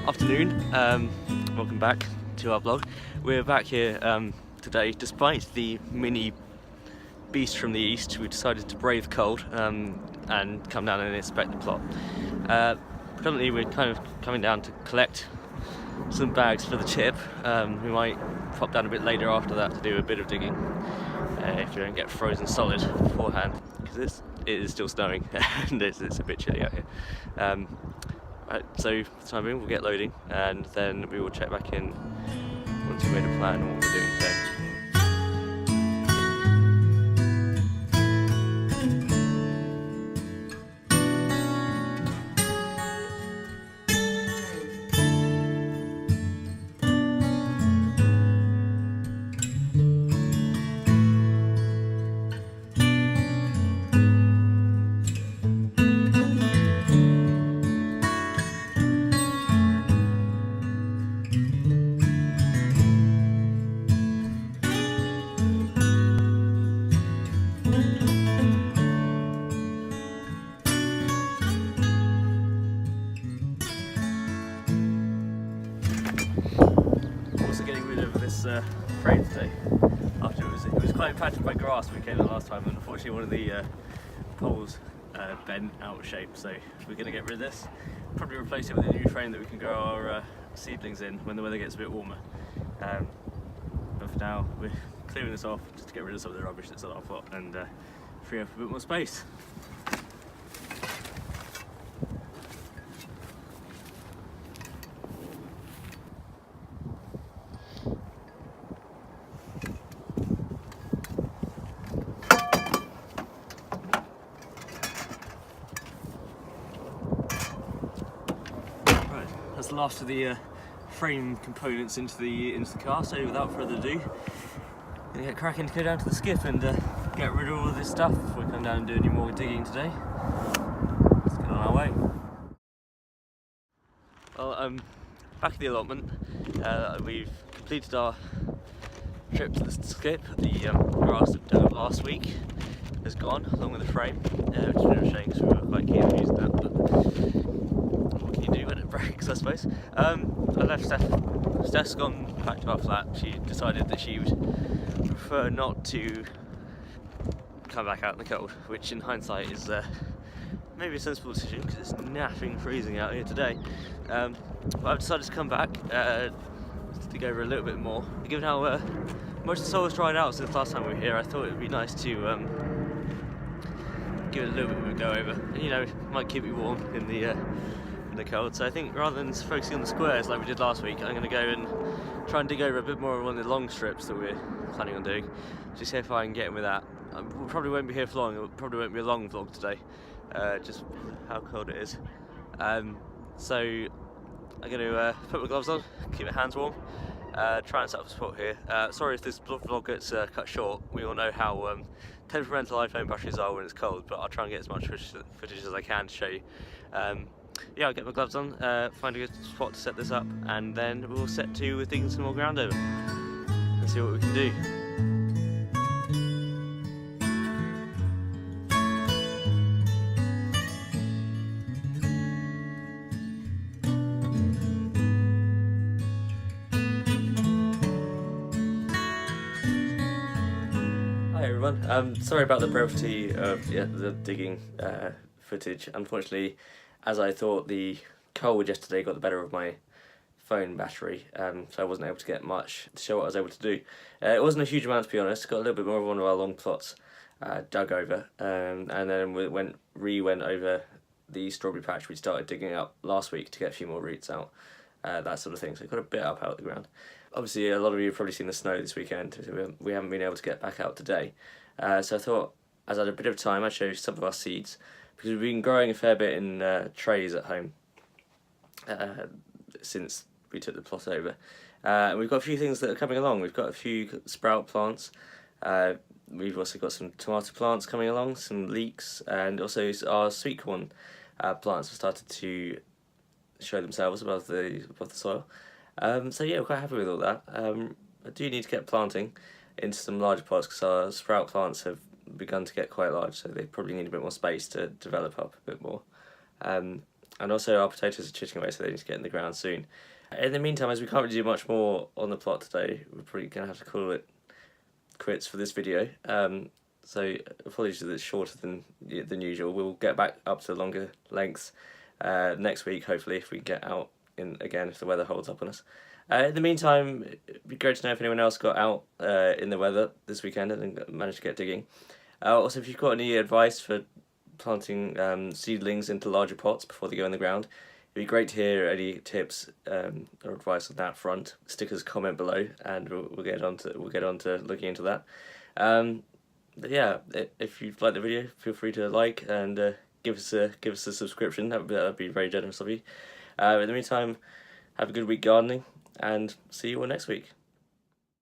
Afternoon, welcome back to our vlog. We're back here today. Despite the mini beast from the east, we decided to brave cold and come down and inspect the plot. Predominantly we're kind of coming down to collect some bags for the chip. We might pop down a bit later after that to do a bit of digging if you don't get frozen solid beforehand, because it is still snowing and it's a bit chilly out here. Right, so for the time being we'll get loading and then we will check back in once we've made a plan on what we're doing today. Also getting rid of this frame today. After it was quite impacted by grass when we came in last time, and unfortunately one of the poles bent out of shape, so we're going to get rid of this. Probably replace it with a new frame that we can grow our seedlings in when the weather gets a bit warmer. But for now we're clearing this off just to get rid of some of the rubbish that's on our plot and free up a bit more space. That's the last of the frame components into the car, so without further ado, gonna get cracking to go down to the skip and get rid of all of this stuff before we come down and do any more digging today. Let's get on our way. Well, back at the allotment. We've completed our trip to the skip. The grass that we dug up last week has gone, along with the frame, which is a bit of a shame because we were quite keen on using that, but what can you do when it breaks, I suppose. I left Steph's gone back to our flat. She decided that she would prefer not to come back out in the cold, which in hindsight is maybe a sensible decision because it's napping freezing out here today. But I've decided to come back to dig over a little bit more. Given how much the soil has dried out since last time we were here, I thought it would be nice to give it a little bit of a go over. And, you know, it might keep you warm in the cold. So I think rather than focusing on the squares like we did last week, I'm going to go and try and dig over a bit more of one of the long strips that we're planning on doing. Just see if I can get in with that. We probably won't be here for long. It probably won't be a long vlog today, just how cold it is. So I'm going to put my gloves on, keep my hands warm, try and set up a spot here. Sorry if this vlog gets cut short. We all know how temperamental iPhone batteries are when it's cold, but I'll try and get as much footage as I can to show you. Yeah, I'll get my gloves on, find a good spot to set this up, and then we'll set to with digging some more ground over and see what we can do. Hi everyone, sorry about the brevity of the digging footage. Unfortunately, as I thought, the cold yesterday got the better of my phone battery, so I wasn't able to get much to show what I was able to do. It wasn't a huge amount, to be honest. Got a little bit more of one of our long plots dug over, and then we went over the strawberry patch we started digging up last week to get a few more roots out, that sort of thing. So got a bit up out of the ground. Obviously, a lot of you have probably seen the snow this weekend. So we haven't been able to get back out today. So I thought, as I had a bit of time, I'd show you some of our seeds, because we've been growing a fair bit in trays at home since we took the plot over. We've got a few things that are coming along. We've got a few sprout plants. We've also got some tomato plants coming along, some leeks, and also our sweet corn plants have started to show themselves above the soil. So yeah, we're quite happy with all that. I do need to get planting into some larger pots because our sprout plants have begun to get quite large, so they probably need a bit more space to develop up a bit more. and also our potatoes are chipping away, so they need to get in the ground soon. In the meantime, as we can't really do much more on the plot today, we're probably going to have to call it quits for this video. So apologies that it's shorter than usual. We'll get back up to longer lengths next week, hopefully, if we get out in again, if the weather holds up on us. In the meantime, it'd be great to know if anyone else got out in the weather this weekend and managed to get digging. Also, if you've got any advice for planting seedlings into larger pots before they go in the ground, it'd be great to hear any tips or advice on that front. Stick us a comment below, and we'll get on to looking into that. But yeah, if you've liked the video, feel free to like and give us a subscription. That'd be very generous of you. In the meantime, have a good week gardening, and see you all next week.